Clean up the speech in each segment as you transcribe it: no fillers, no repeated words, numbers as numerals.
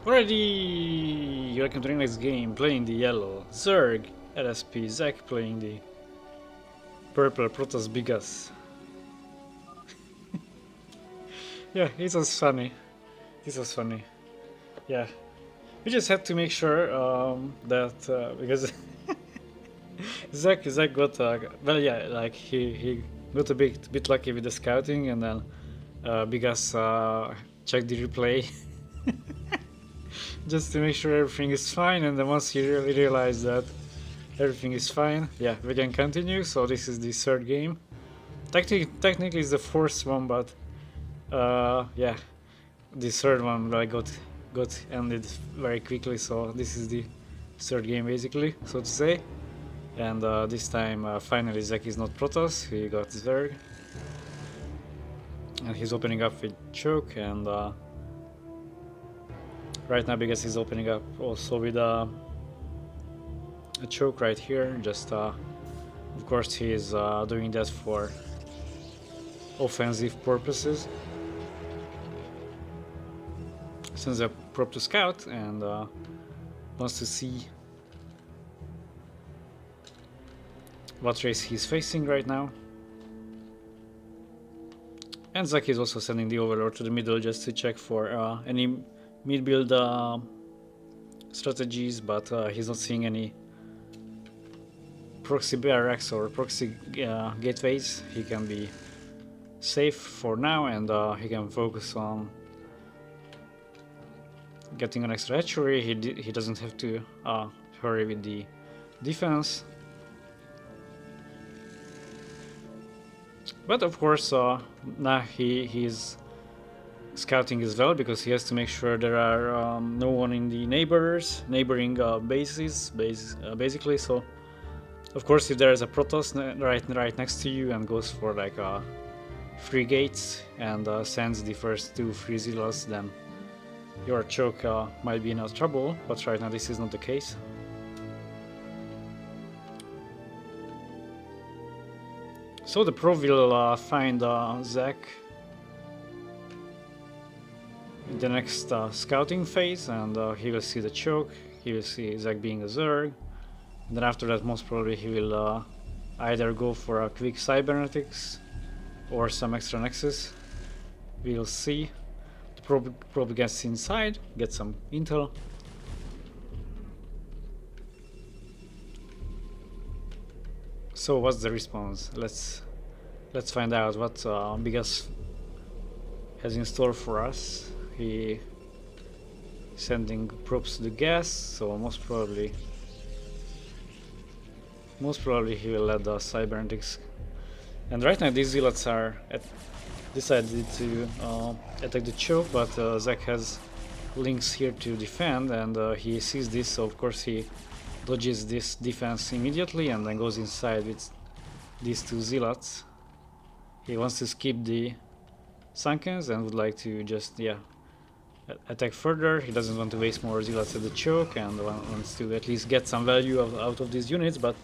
Already, welcome to the next game, playing the yellow. Zerg, LsP, Zach playing the purple Protoss Biggus. Yeah, it was funny. This was funny. Yeah. We just had to make sure that, because Zach got, well, yeah, like he got a bit lucky with the scouting, and then Biggus checked the replay just to make sure everything is fine, and then once he really realized that everything is fine, yeah, we can continue. So this is the third game. Technically it's the fourth one, but yeah, the third one like got ended very quickly. So this is the third game basically, so to say. And this time finally Zach is not Protoss, he got Zerg. And he's opening up with Choke, and right now Biggus is opening up also with a Choke right here. Just of course he is doing that for offensive purposes. Sends a prop to scout and wants to see what race he's facing right now. And Zach is also sending the Overlord to the middle just to check for any mid-build strategies, but he's not seeing any proxy barracks or proxy gateways. He can be safe for now, and he can focus on getting an extra hatchery. He doesn't have to hurry with the defense. But of course, now he's scouting as well, because he has to make sure there are no one in the neighboring bases, basically. So, of course, if there is a Protoss right next to you and goes for like 3 gates and sends the first 2 free zealots, then your choke might be in trouble. But right now, this is not the case. So the pro will find Zach in the next scouting phase, and he will see the choke, he will see Zach being a Zerg, and then after that most probably he will either go for a quick cybernetics or some extra nexus. We'll see. The probe gets inside, gets some intel. So what's the response? Let's find out what Biggus has in store for us. He sending probes to the gas, so most probably he will let the cybernetics. And right now these zealots are decided to attack the choke, but Zach has links here to defend, and he sees this, so of course he dodges this defense immediately and then goes inside with these 2 zealots. He wants to skip the Sunkens and would like to just attack further. He doesn't want to waste more zealots at the choke and wants to at least get some value out of these units. But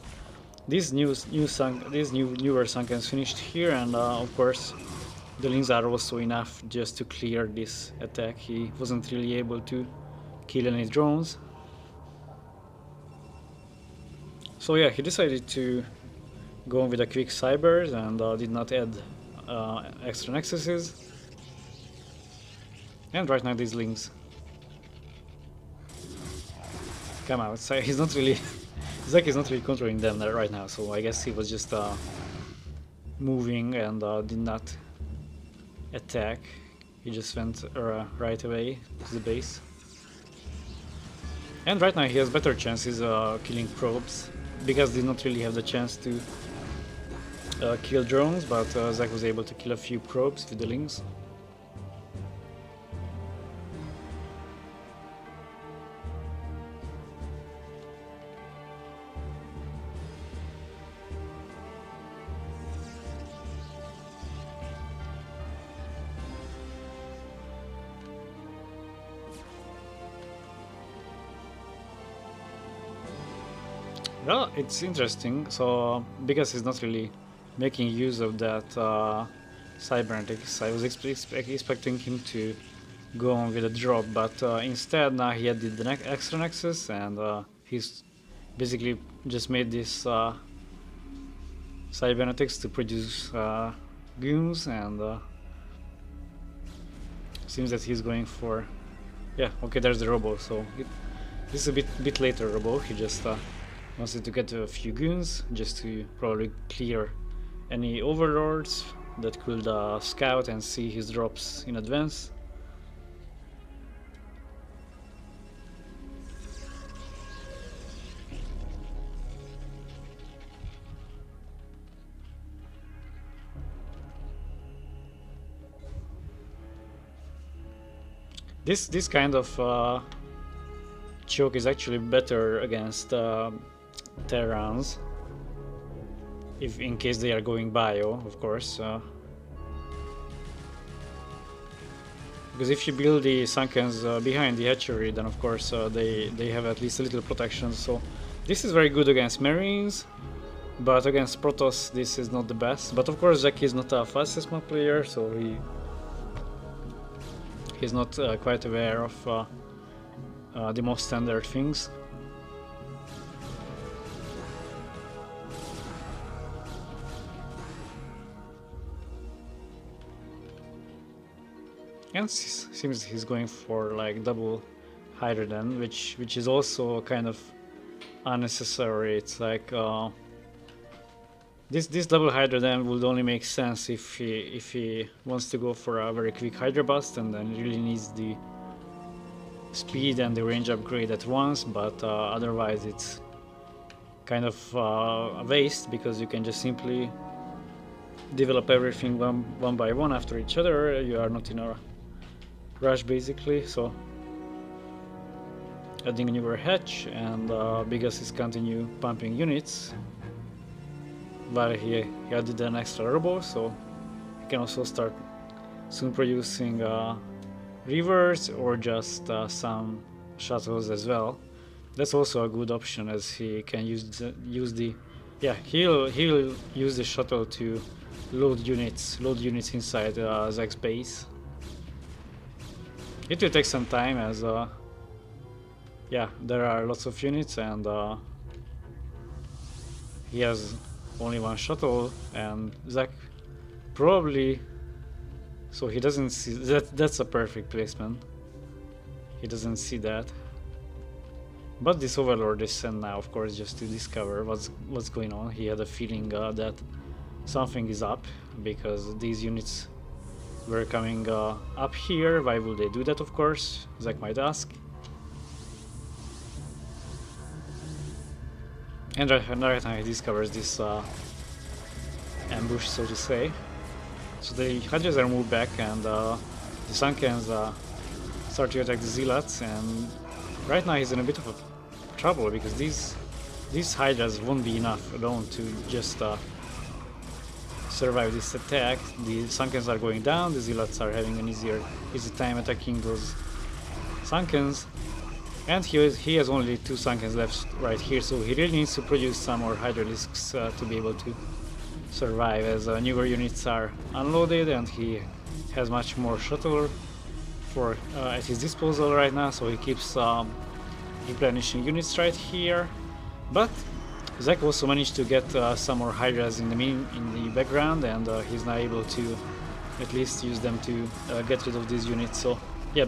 these newer Sunkens finished here, and of course the links are also enough just to clear this attack. He wasn't really able to kill any drones. So yeah, he decided to go on with a quick cybers and did not add extra nexuses. And right now these links come out. So he's not really Zach is not really controlling them right now, so I guess he was just moving and did not attack. He just went right away to the base. And right now he has better chances killing probes. Biggus did not really have the chance to kill drones, but Zach was able to kill a few probes with the links. Well, it's interesting. So Biggus is not really making use of that cybernetics. I was expecting him to go on with a drop, but instead now he added the extra nexus, and he's basically just made this cybernetics to produce goons, and seems that he's going for, yeah, okay, there's the robo. So this is a bit later robo. He just wanted to get a few goons just to probably clear any overlords that could scout and see his drops in advance. This kind of choke is actually better against Terrans, if in case they are going bio, of course. Because if you build the Sunkens behind the hatchery, then of course they have at least a little protection. So this is very good against Marines, but against Protoss this is not the best. But of course Zek is not a fastest map player, so he's not quite aware of the most standard things. And seems he's going for like double hydrogen, which is also kind of unnecessary. It's like this double hydrogen would only make sense if he wants to go for a very quick hydra bust, and then really needs the speed and the range upgrade at once. But otherwise it's kind of a waste, because you can just simply develop everything one by one after each other. You are not in a rush basically. So adding a newer hatch, and Biggus is continue pumping units while he added an extra robo, so he can also start soon producing reavers or just some shuttles as well. That's also a good option, as he can use the yeah, he'll use the shuttle to load units inside Zek's base. It will take some time, as yeah, there are lots of units, and he has only one shuttle, and Zek probably, so he doesn't see that. That's a perfect placement. He doesn't see that. But this overlord is sent now, of course, just to discover what's going on. He had a feeling that something is up, because these units were coming up here. Why would they do that, of course? Zek might ask. And right now he discovers this ambush, so to say. So the Hydras are moved back, and the Sunkens start to attack the Zealots, and right now he's in a bit of a trouble, because these Hydras won't be enough alone to just survive this attack. The Sunkens are going down, the Zealots are having an easy time attacking those Sunkens, and he has only 2 Sunkens left right here, so he really needs to produce some more Hydralisks to be able to survive, as newer units are unloaded, and he has much more shuttle for at his disposal right now, so he keeps replenishing units right here. But Zek also managed to get some more Hydras in the background, and he's now able to at least use them to get rid of these units. So yeah,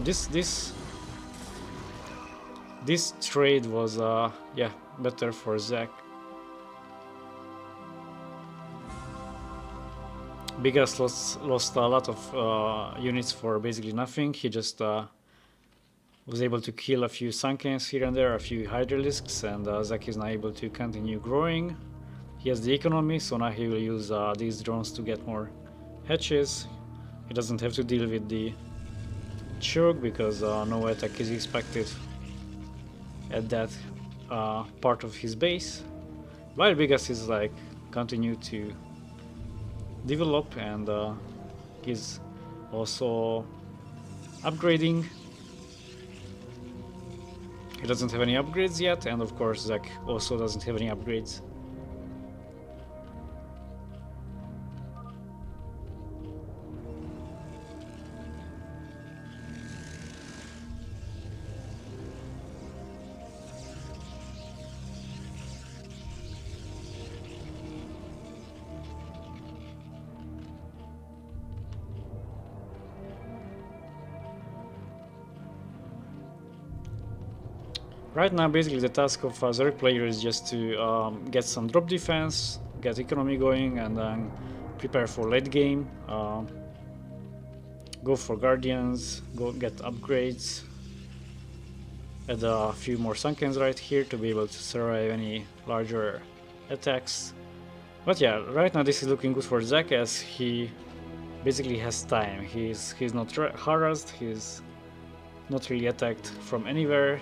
this trade was yeah, better for Zek. Biggus lost a lot of units for basically nothing. He just was able to kill a few Sunkens here and there, a few Hydralisks, and Zek is now able to continue growing. He has the economy, so now he will use these drones to get more hatches. He doesn't have to deal with the choke, because no attack is expected at that part of his base. While Biggus is like continue to develop, and he's also upgrading. He doesn't have any upgrades yet, and of course Zek also doesn't have any upgrades. Right now, basically, the task of the player is just to get some drop defense, get economy going, and then prepare for late game. Go for guardians, go get upgrades, add a few more sunkens right here to be able to survive any larger attacks. But yeah, right now this is looking good for Zack as he basically has time. He's not harassed, he's not really attacked from anywhere.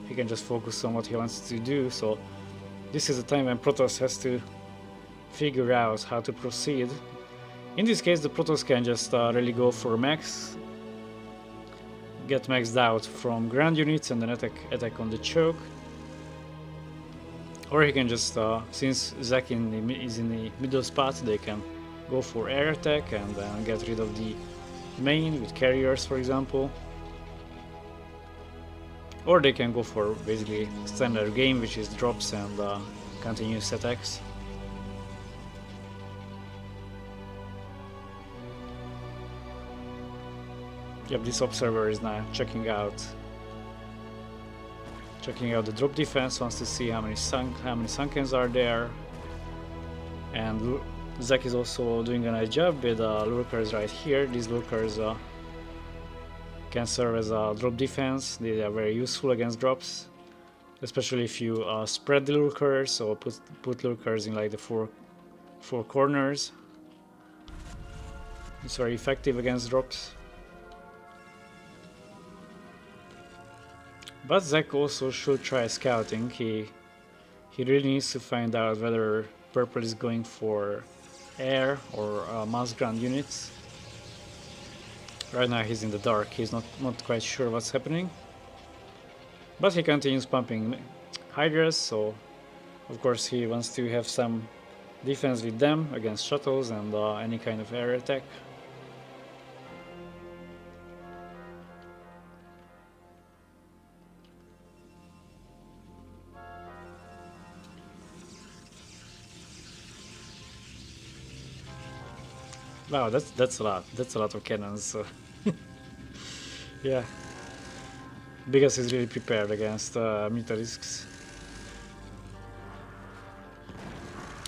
He can just focus on what he wants to do, so this is a time when Protoss has to figure out how to proceed. In this case, the Protoss can just really go for max, get maxed out from ground units and then attack on the choke. Or he can just, since Zack is in the middle spot, they can go for air attack and then get rid of the main with carriers, for example. Or they can go for basically standard game, which is drops and continuous attacks. Yep, this observer is now checking out the drop defense, wants to see how many sunkens are there. And Zack is also doing a nice job with lurkers right here. These lurkers can serve as a drop defense. They are very useful against drops, especially if you spread the lurkers or put lurkers in like the four corners. It's very effective against drops. But Zack also should try scouting. He really needs to find out whether purple is going for air or mass ground units. Right now he's in the dark, he's not quite sure what's happening. But he continues pumping Hydras, so of course he wants to have some defense with them against shuttles and any kind of air attack. Wow, that's a lot. That's a lot of cannons. So yeah, Biggus is really prepared against Mutalisks.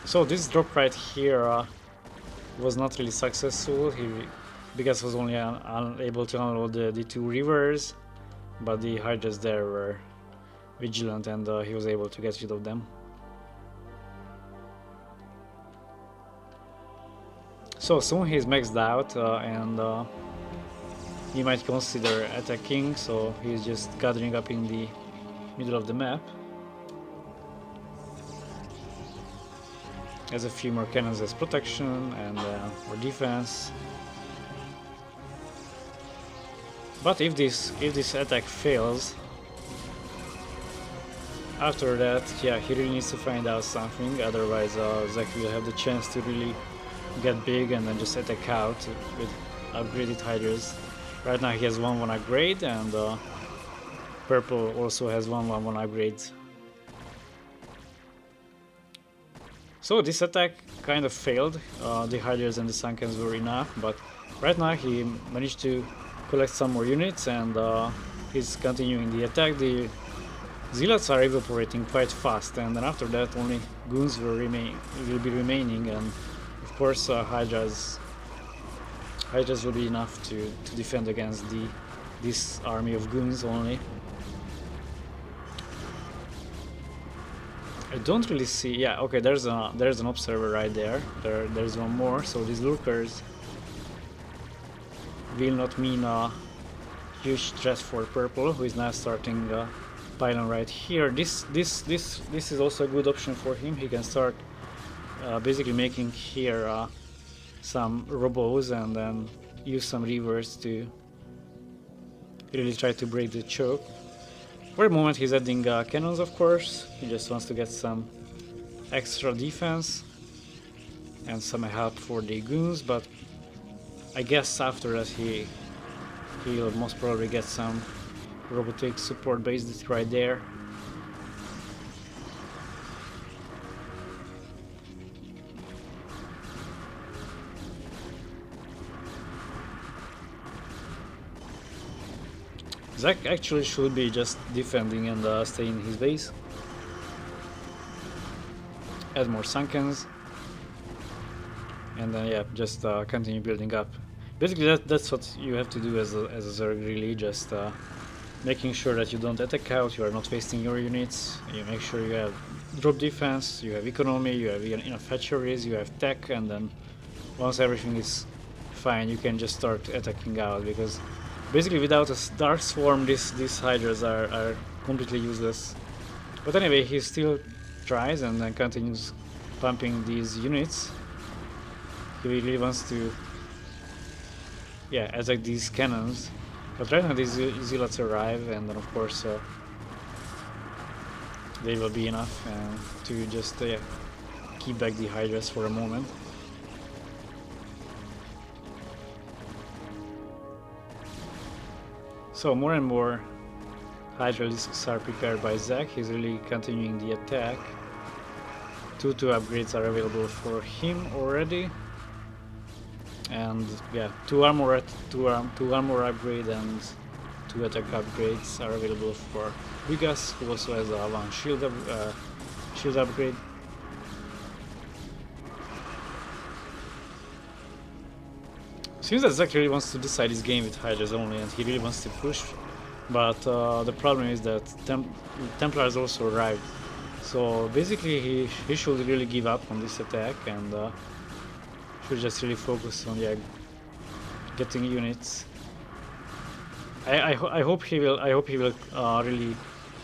So this drop right here was not really successful. Biggus was only unable to unload the two rivers, but the Hydras there were vigilant and he was able to get rid of them. So soon he's maxed out and he might consider attacking, so he's just gathering up in the middle of the map. Has a few more cannons as protection and for defense. But if this attack fails, after that, yeah, he really needs to find out something, otherwise Zack will have the chance to really get big and then just attack out with upgraded Hydras. Right now he has 1/1 upgrade and purple also has 1/1 upgrades. So this attack kind of failed. The Hydras and the Sunkens were enough, but right now he managed to collect some more units and he's continuing the attack. The Zealots are evaporating quite fast, and then after that only goons will be remaining, and of course Hydras will be enough to defend against this army of goons only. I don't really see. Yeah, okay. There's an observer right there. There's one more. So these lurkers will not mean a huge threat for purple, who is now starting pylon right here. This is also a good option for him. He can start basically making here some robos and then use some reavers to really try to break the choke. For the moment he's adding cannons, of course. He just wants to get some extra defense and some help for the goons, but I guess after that he'll most probably get some robotic support based right there. Zack actually should be just defending and stay in his base. Add more sunkens. And then yeah, just continue building up. Basically that's what you have to do as a Zerg really, just making sure that you don't attack out, you are not wasting your units, you make sure you have drop defense, you have economy, you have enough hatcheries, you have tech, and then once everything is fine you can just start attacking out, because basically without a Dark Swarm these Hydras are completely useless. But anyway, he still tries and then continues pumping these units. He really wants to attack these cannons. But right now these zealots arrive, and then of course they will be enough to just keep back the Hydras for a moment. So more and more Hydralisks are prepared by Zack. He's really continuing the attack. 2 upgrades are available for him already. And yeah, 2 armor upgrade and 2 attack upgrades are available for Biggus, who also has a 1 shield upgrade. Seems that Zack really wants to decide his game with Hydras only, and he really wants to push. But the problem is that Templars also arrived. So basically he should really give up on this attack and should just really focus on getting units. I hope he will really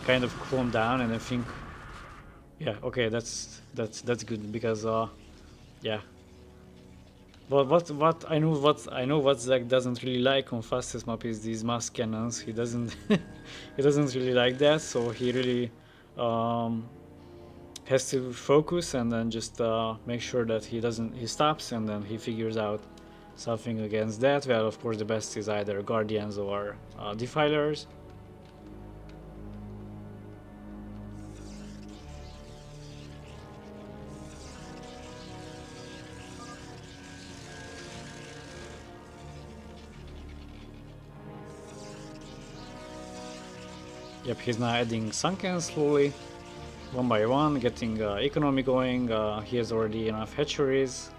kind of calm down and I think okay, that's good, because yeah. But what I know what Zack doesn't really like on fastest map is these mass cannons. He doesn't he doesn't really like that, so he really has to focus and then just make sure that he stops and then he figures out something against that. Well, of course the best is either Guardians or Defilers. Yep, he's now adding Sunken slowly, one by one, getting economy going. He has already enough hatcheries.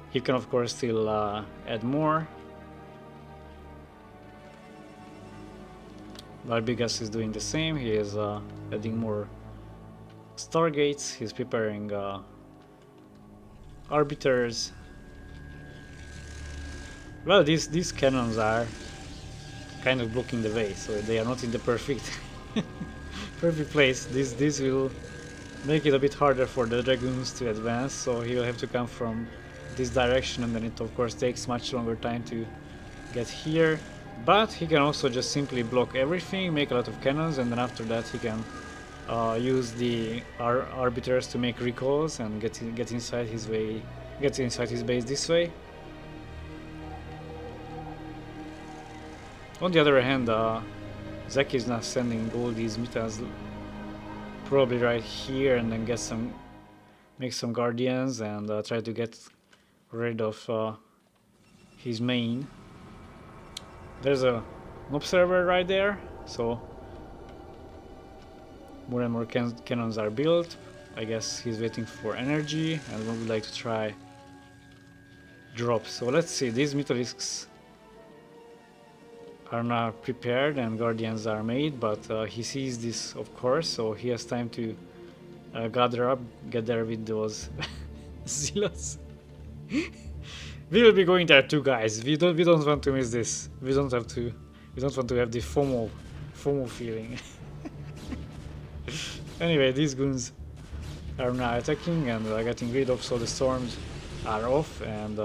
He can of course still add more. But Biggus is doing the same. He is adding more Stargates. He's preparing Arbiters. Well, these cannons are kind of blocking the way, so they are not in the perfect place. This will make it a bit harder for the Dragoons to advance, so he will have to come from this direction, and then it of course takes much longer time to get here. But he can also just simply block everything, make a lot of cannons, and then after that he can use the Arbiters to make recalls and get inside his base this way. On the other hand, Zack is now sending all these Mitas probably right here, and then make some Guardians and try to get rid of his main. There's an observer right there, so more and more cannons are built. I guess he's waiting for energy and would like to try drop. So let's see, these Mythalisks are now prepared and Guardians are made, but he sees this of course, so he has time to gather up, get there with those Zealots. We will be going there too, guys. We don't want to miss this. We don't want to have the FOMO feeling. Anyway, these goons are now attacking and getting rid of, so the storms are off, and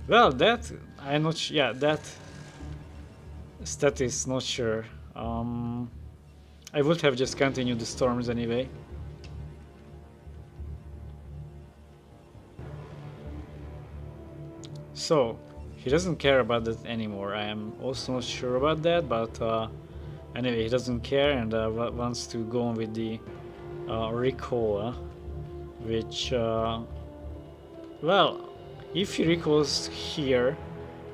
well, that I'm not that stat is not sure. I would have just continued the storms anyway. So he doesn't care about that anymore. I am also not sure about that, but anyway, he doesn't care and wants to go on with the recall, which well, if he recalls here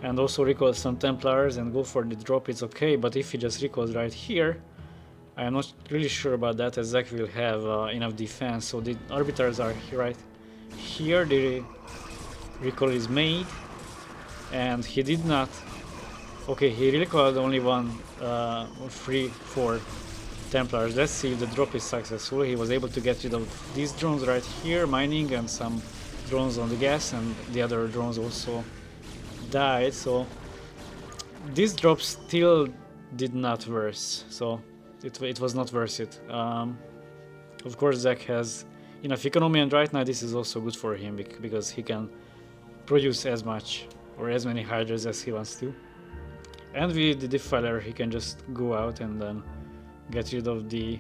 and also recall some Templars and go for the drop, it's okay. But if he just recalls right here, I am not really sure about that, as Zach will have enough defense. So the arbiters are right here, the recall is made, and he did not. Okay, he recalled only 4 Templars. Let's see if the drop is successful. He was able to get rid of these drones right here, mining, and some drones on the gas, and the other drones also died. So this drop still did not worse. So it was not worth it. Of course, Zach has enough economy, and right now this is also good for him because he can produce as much or as many Hydras as he wants to. And with the defiler, he can just go out and then get rid of the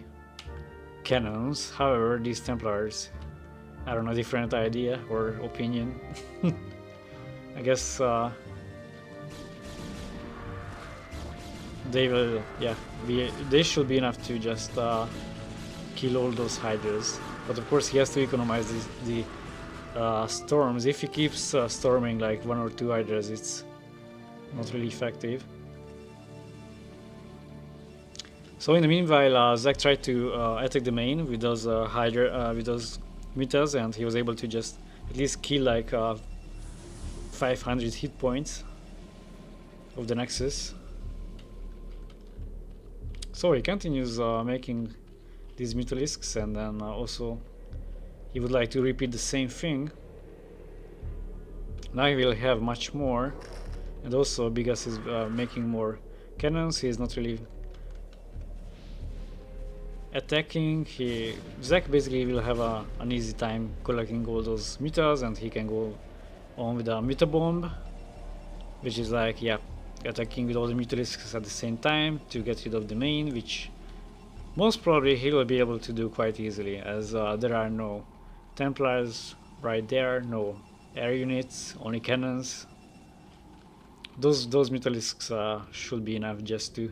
cannons. However, these Templars, I don't know, different idea or opinion. I guess they will, yeah, they should be enough to just kill all those Hydras. But of course, he has to economize the storms. If he keeps storming like 1 or 2 Hydras, it's not really effective. So in the meanwhile, Zach tried to attack the main with those with those meters, and he was able to just at least kill like 500 hit points of the Nexus. So he continues making these Mutalisks, and then also he would like to repeat the same thing. Now he will have much more, and also Biggus is making more cannons. He is not really attacking. Zach basically will have an easy time collecting all those mutas, and he can go on with a muta bomb, which is like, yeah, attacking with all the mutalisks at the same time to get rid of the main, which most probably he will be able to do quite easily, as there are no Templars right there, no air units, only cannons. Those mutalisks should be enough just to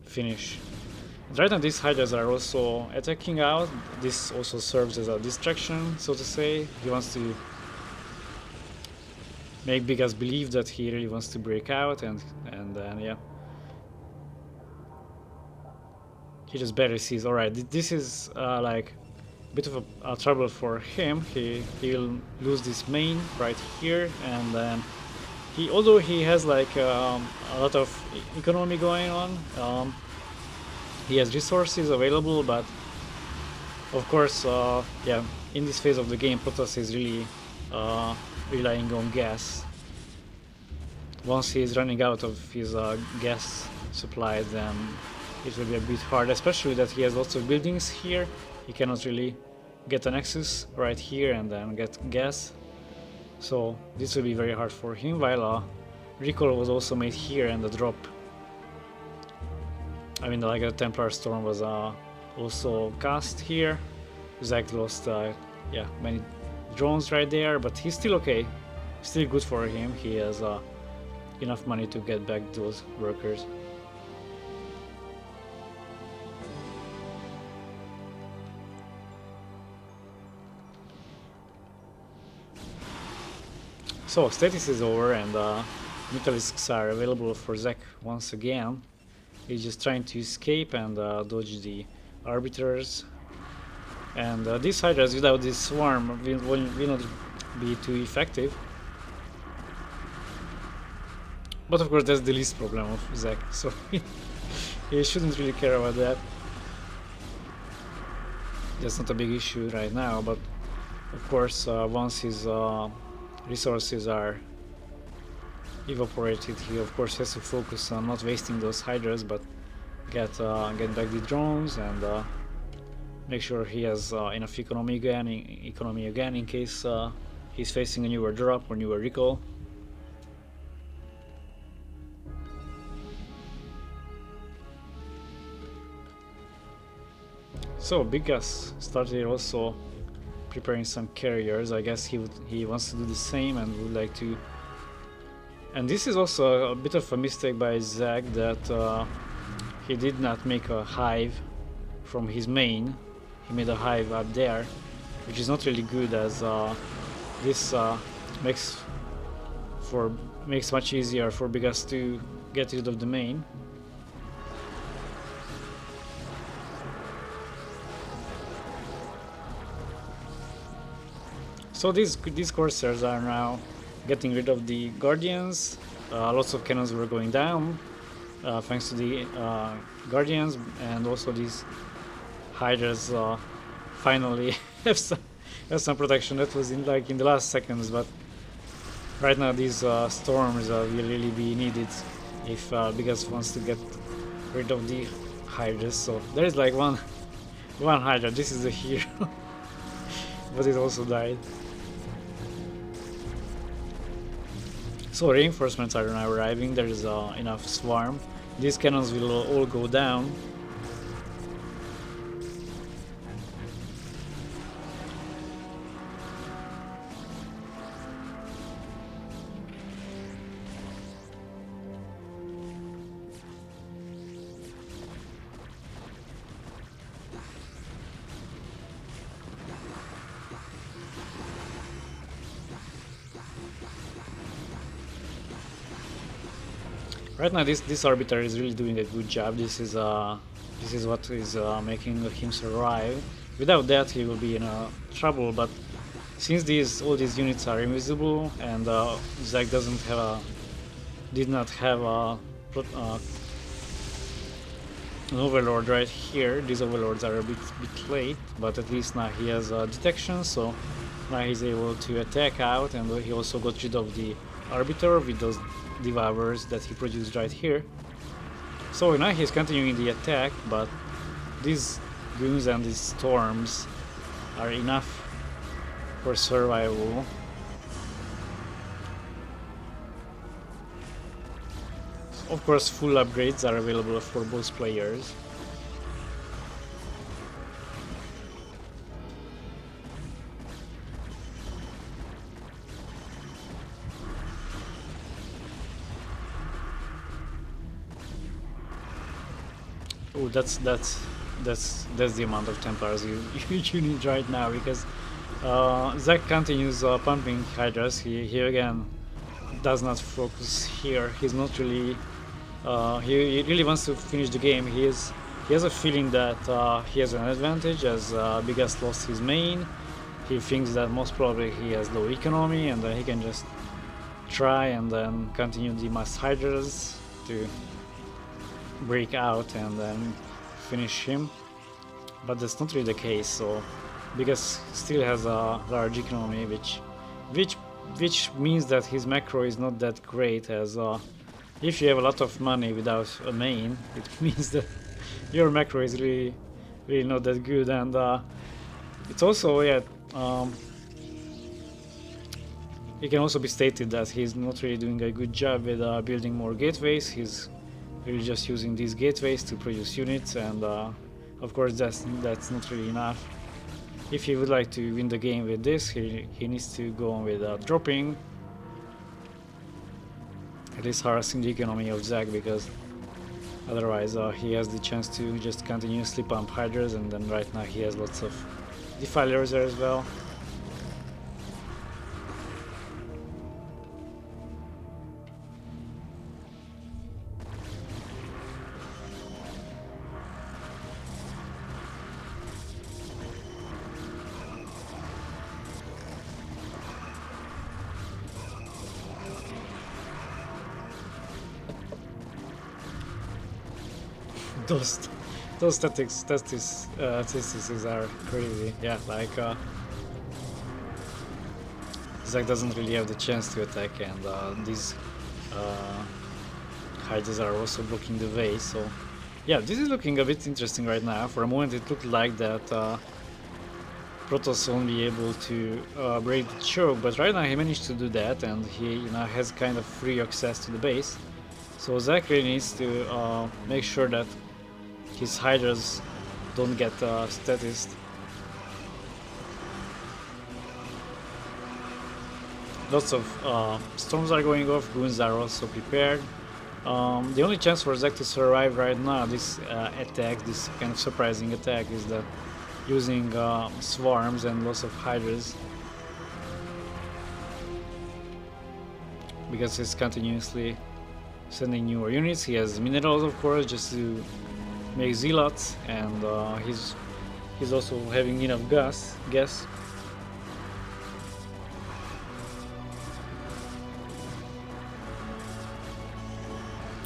finish. Right now these Hydras are also attacking out. This also serves as a distraction, so to say. He wants to make Biggus believe that he really wants to break out, and then yeah, he just barely sees. Alright, this is like a bit of a trouble for him. He'll lose this main right here, and then although he has like a lot of economy going on, he has resources available, but of course, yeah, in this phase of the game, Protoss is really relying on gas. Once he is running out of his gas supply, then it will be a bit hard, especially that he has lots of buildings here. He cannot really get an Nexus right here and then get gas. So this will be very hard for him, while recall was also made here, and the drop, I mean, like a Templar Storm was also cast here. Zach lost yeah, many drones right there, but he's still okay. Still good for him. He has enough money to get back those workers. So status is over, and Mutalisks are available for Zach once again. He's just trying to escape and dodge the arbiters. And these Hydras without this swarm will not be too effective. But of course that's the least problem of Zach, so he shouldn't really care about that. That's not a big issue right now, but of course once his resources are evaporated, he of course has to focus on not wasting those Hydras, but get back the drones and make sure he has enough economy again in case he's facing a newer drop or newer recall. So Biggus started also preparing some carriers. I guess he wants to do the same and would like to. And this is also a bit of a mistake by Zach, that he did not make a hive from his main. He made a hive up there, which is not really good, as this makes for makes much easier for Biggus to get rid of the main. So these Corsairs are now getting rid of the Guardians. Lots of cannons were going down thanks to the Guardians, and also these Hydras finally have some protection. That was in the last seconds, but right now these storms will really be needed if Biggus wants to get rid of the Hydras. So there is like one Hydra. This is a hero, but it also died. So reinforcements are now arriving. There is enough swarm. These cannons will all go down. Right now, this Arbiter is really doing a good job. This is what is making him survive. Without that, he will be in trouble. But since all these units are invisible, and Zach did not have an overlord right here. These overlords are a bit late, but at least now he has detection. So now he's able to attack out, and he also got rid of the Arbiter with those devours that he produced right here. So now he's continuing the attack, but these goons and these storms are enough for survival. Of course, full upgrades are available for both players. Oh, that's the amount of Templars you need right now, because Zach continues pumping Hydras. He again does not focus here. He's not really. He really wants to finish the game. He has a feeling that he has an advantage, as Biggus lost his main. He thinks that most probably he has low economy, and he can just try and then continue the mass Hydras to break out and then finish him. But that's not really the case. So Biggus still has a large economy, which means that his macro is not that great, as if you have a lot of money without a main, it means that your macro is really not that good. And it's also, it can also be stated that he's not really doing a good job with building more gateways. He's really just using these gateways to produce units, and of course that's not really enough. If he would like to win the game with this, he needs to go on with dropping, at least harassing the economy of Zach, because otherwise he has the chance to just continuously pump Hydras, and then right now he has lots of Defilers there as well. Those statistics are crazy. Yeah, like Zach doesn't really have the chance to attack, and these Hydras are also blocking the way. So yeah, this is looking a bit interesting right now. For a moment it looked like that Protoss won't be able to break the choke, but right now he managed to do that, and he now has kind of free access to the base. So Zach really needs to make sure that his Hydras don't get statist. Lots of storms are going off, goons are also prepared. The only chance for Zach to survive right now, this attack, this kind of surprising attack, is that using swarms and lots of Hydras. because he's continuously sending newer units. He has minerals, of course, just to make zealots, and he's also having enough gas.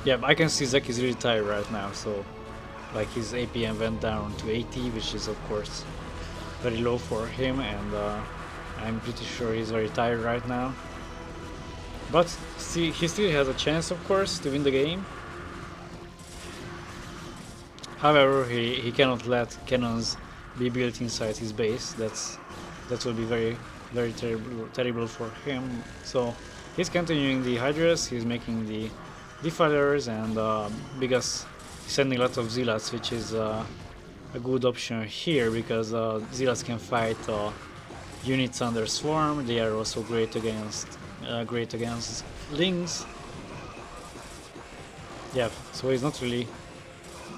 Yeah, I can see Zach is really tired right now, so like his APM went down to 80, which is of course very low for him, and I'm pretty sure he's very tired right now. But see, he still has a chance, of course, to win the game. However, he cannot let cannons be built inside his base. That will be very terrible for him. So he's continuing the Hydras, he's making the defilers, and Biggus sending a lot of zealots, which is a good option here, because zealots can fight units under swarm. They are also great against lings. Yeah, so he's not really.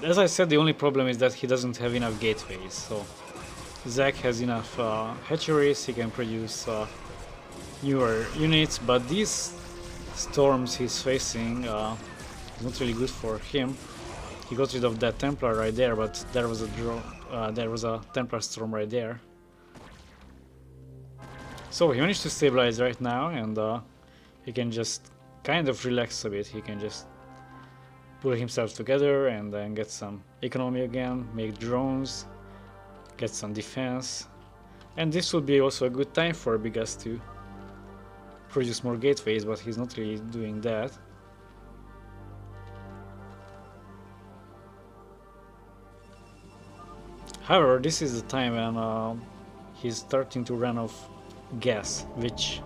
As I said, the only problem is that he doesn't have enough gateways. So Zach has enough hatcheries. He can produce newer units, but these storms he's facing is not really good for him. He got rid of that Templar right there, but there was a Templar storm right there. So he managed to stabilize right now, and he can just kind of relax a bit. He can just pull himself together and then get some economy again, make drones, get some defense. And this would be also a good time for Biggus to produce more gateways, but he's not really doing that. However, this is the time when he's starting to run off gas, which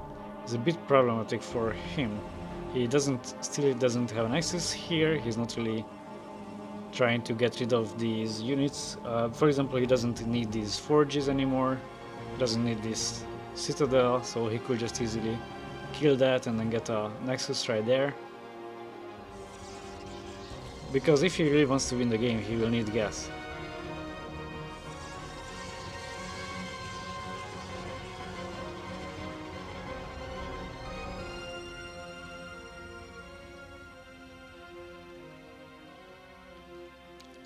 is a bit problematic for him. He still doesn't have an access here. He's not really trying to get rid of these units. For example, he doesn't need these forges anymore. He doesn't need this citadel, so he could just easily kill that and then get a nexus right there. Because if he really wants to win the game, he will need gas.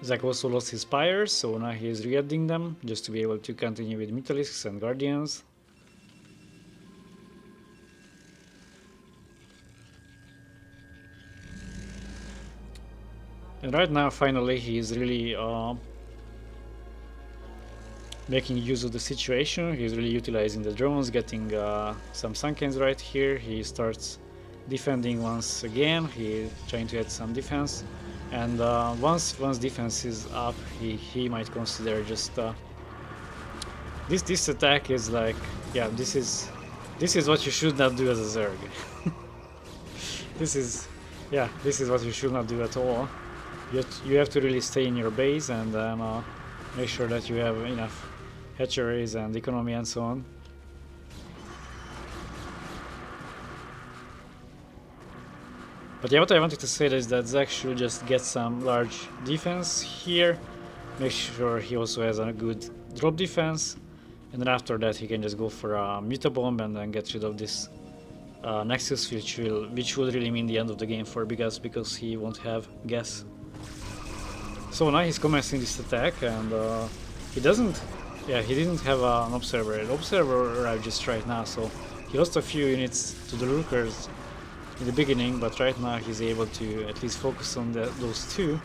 Zach also lost his spires, so now he is re-adding them just to be able to continue with Mutalisks and Guardians. And right now, finally, he is really making use of the situation. He's really utilizing the drones, getting some Sunkens right here. He starts defending once again. He's trying to add some defense. And once defense is up, he might consider just this attack is like, yeah, this is what you should not do as a Zerg. This is what you should not do at all. You have to really stay in your base and then make sure that you have enough hatcheries and economy and so on. But yeah, what I wanted to say is that Zach should just get some large defense here, make sure he also has a good drop defense, and then after that he can just go for a Mutabomb and then get rid of this Nexus, which will really mean the end of the game for Biggus, because he won't have gas. So now he's commencing this attack, and he didn't have an observer. The observer arrived just right now, so he lost a few units to the lurkers in the beginning, but right now he's able to at least focus on those two.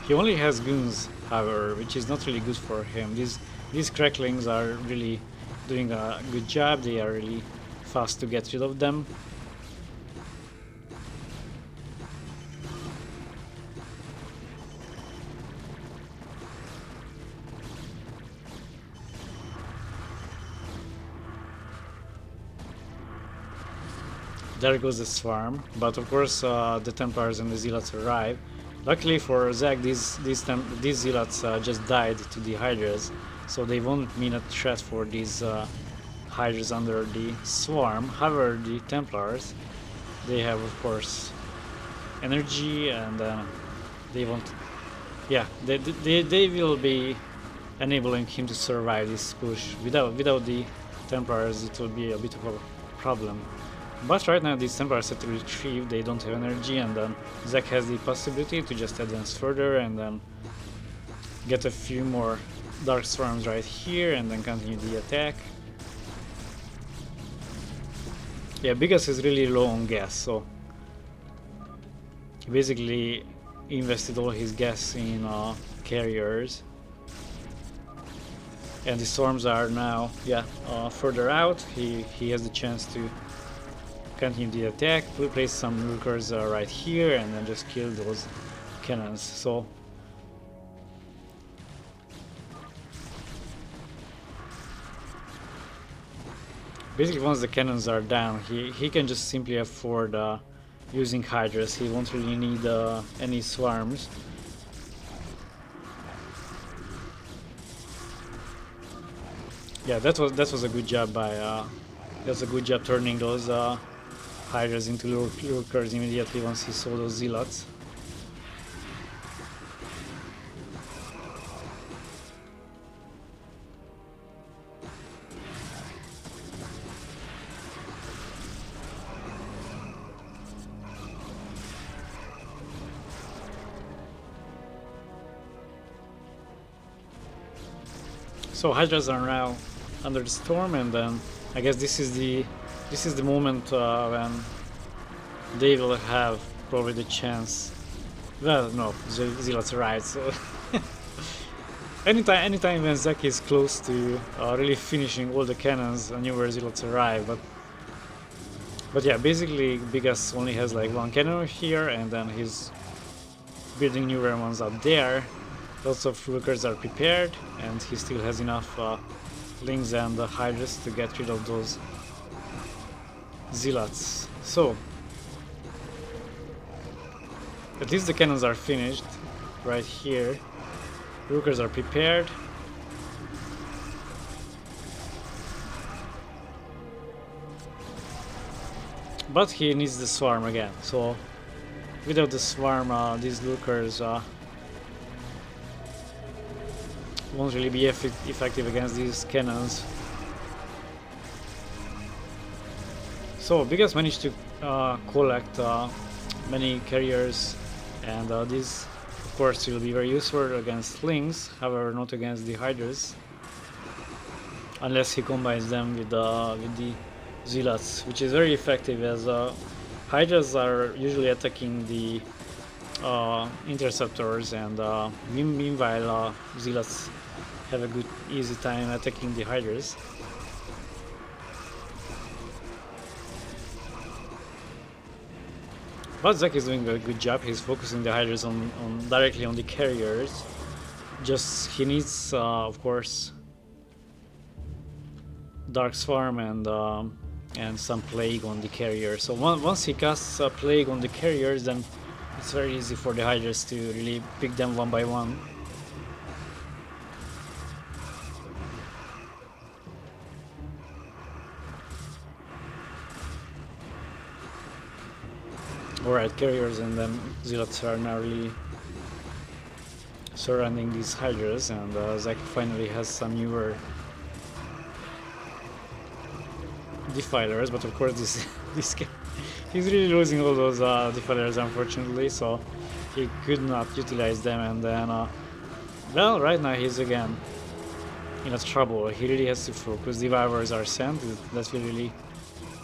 He only has goons, however, which is not really good for him. These cracklings are really doing a good job. They are really fast to get rid of them. There goes the swarm, but of course the Templars and the Zealots arrive. Luckily for Zach, these Zealots just died to the Hydras, so they won't mean a threat for these Hydras under the swarm. However, the Templars, they have of course energy, and they won't. Yeah, they will be enabling him to survive this push. Without the Templars, it will be a bit of a problem. But right now these Templars have to retrieve, they don't have energy, and then Zack has the possibility to just advance further and then get a few more Dark Swarms right here and then continue the attack. Yeah, Biggus is really low on gas, so he basically invested all his gas in carriers. And the storms are now, further out. He has the chance to continue the attack, place some lurkers right here, and then just kill those cannons. So basically, once the cannons are down, he can just simply afford using Hydras. He won't really need any swarms. Yeah, that was a good job by turning those Hydras into lurkers immediately once he saw those zealots. So Hydras are now under the storm, and then I guess this is the moment when they will have probably the chance. Well, no, Zealots arrived, so anytime when Zack is close to really finishing all the cannons, newer Zealots arrive. But yeah, basically Biggus only has like one cannon here, and then he's building newer ones up there. Lots of lurkers are prepared, and he still has enough Lings and Hydras to get rid of those Zealots. So, at least the cannons are finished right here. Lurkers are prepared. But he needs the swarm again, so without the swarm these lurkers won't really be effective against these cannons. So Biggus managed to collect many carriers, and these of course will be very useful against Lings, however not against the Hydras, unless he combines them with the Zealots, which is very effective, as Hydras are usually attacking the interceptors, and meanwhile Zealots have a good easy time attacking the Hydras. But Zack is doing a good job. He's focusing the Hydras on directly on the carriers. Just he needs of course Dark Swarm and some Plague on the carriers. So once he casts a Plague on the carriers, then it's very easy for the Hydras to really pick them one by one. Alright, carriers and then Zealots are now really surrounding these Hydras, and Zack finally has some newer Defilers, but of course this he's really losing all those Defilers, unfortunately, so he could not utilize them, and then well, right now he's again in a trouble. He really has to focus. Devourers are sent, that will really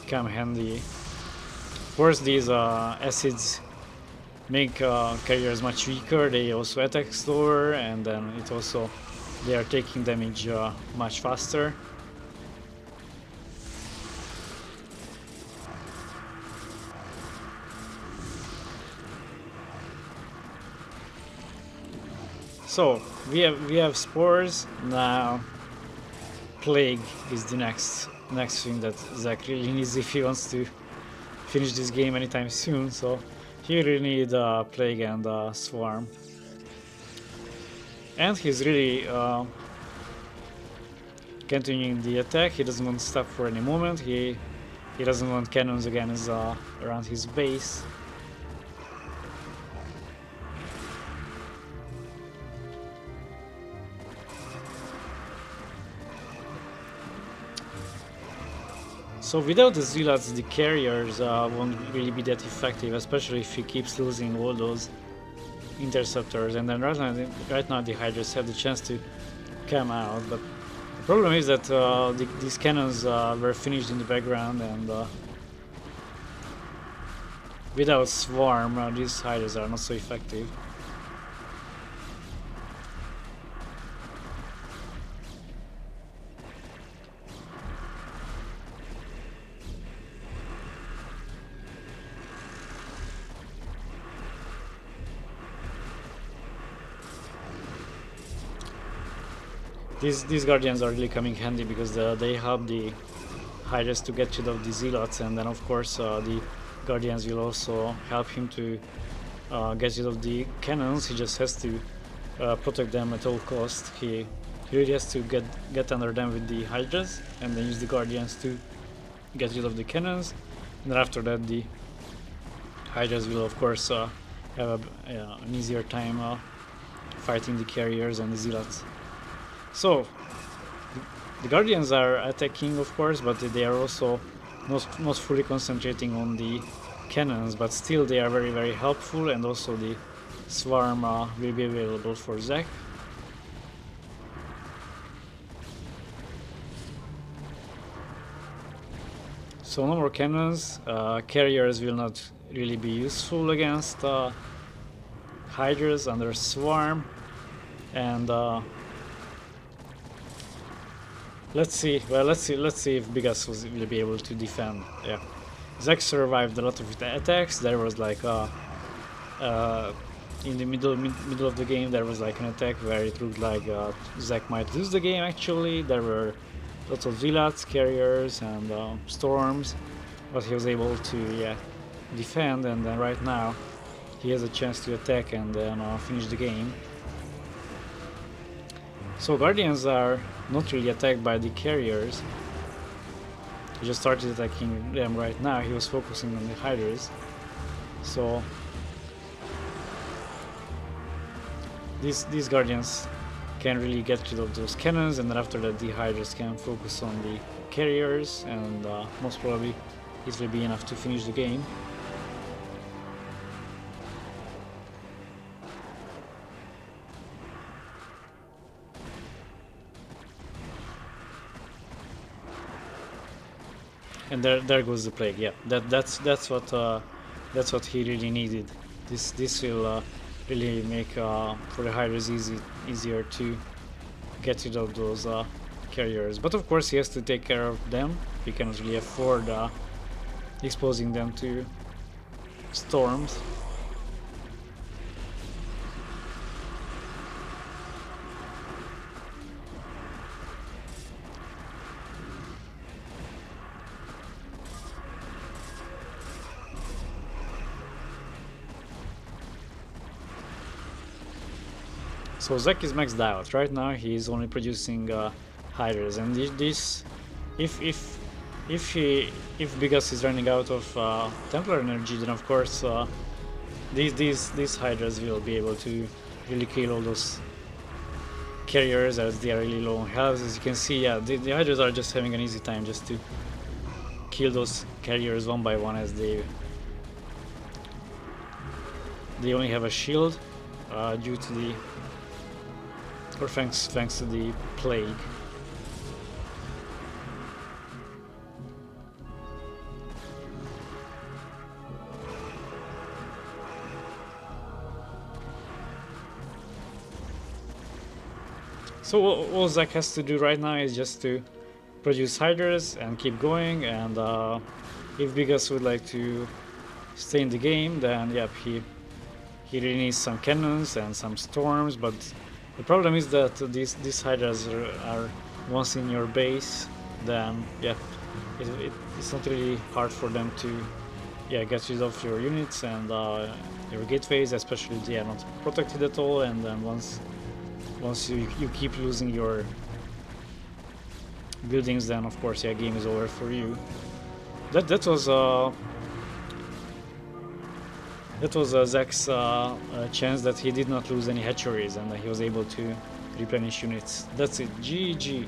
come handy. Of course these acids make carriers much weaker, they also attack slower, and then it also they are taking damage much faster. So we have spores now. Plague is the next thing that Zack really needs if he wants to finish this game anytime soon. So he really needs Plague and Swarm, and he's really continuing the attack. He doesn't want to stop for any moment. He doesn't want cannons again around his base. So without the zealots, the carriers won't really be that effective, especially if he keeps losing all those interceptors. And then right now the Hydras have the chance to come out, but the problem is that these cannons were finished in the background, and without Swarm, these Hydras are not so effective. These Guardians are really coming handy because they help the Hydras to get rid of the Zealots, and then of course the Guardians will also help him to get rid of the cannons. He just has to protect them at all costs. He really has to get under them with the Hydras, and then use the Guardians to get rid of the cannons. And then after that, the Hydras will of course have an easier time fighting the carriers and the Zealots. So the Guardians are attacking, of course, but they are also not fully concentrating on the cannons, but still they are very, very helpful, and also the Swarm will be available for Zek. So no more cannons. Carriers will not really be useful against Hydras under Swarm, and let's see if Biggus will be able to defend. Yeah, Zek survived a lot of the attacks. There was like in the middle of the game there was like an attack where it looked like Zek might lose the game. Actually, there were lots of Zealots, carriers, and storms, but he was able to defend. And then right now he has a chance to attack and then finish the game. So Guardians are not really attacked by the carriers. He just started attacking them right now. He was focusing on the Hydras. So these Guardians can really get rid of those cannons, and then after that the Hydras can focus on the carriers, and most probably it will be enough to finish the game. And there goes the plague. Yeah, that's what he really needed. This will really make for the Hydras easier to get rid of those carriers. But of course he has to take care of them. He cannot really afford exposing them to storms. So Zek is maxed out. Right now he is only producing Hydras, and this if Biggus is running out of Templar energy, then of course these Hydras will be able to really kill all those carriers, as they are really low on health. As you can see, the Hydras are just having an easy time just to kill those carriers one by one, as they only have a shield due to the thanks to the plague. So all Zek has to do right now is just to produce Hydras and keep going, and if Biggus would like to stay in the game, then yep, he really needs some cannons and some storms. But the problem is that these Hydras are once in your base, then yeah, it's not really hard for them to get rid of your units and your gateways, especially if they are not protected at all. And then once you keep losing your buildings, then of course game is over for you. That was Zek's chance that he did not lose any hatcheries, and he was able to replenish units. That's it. GG.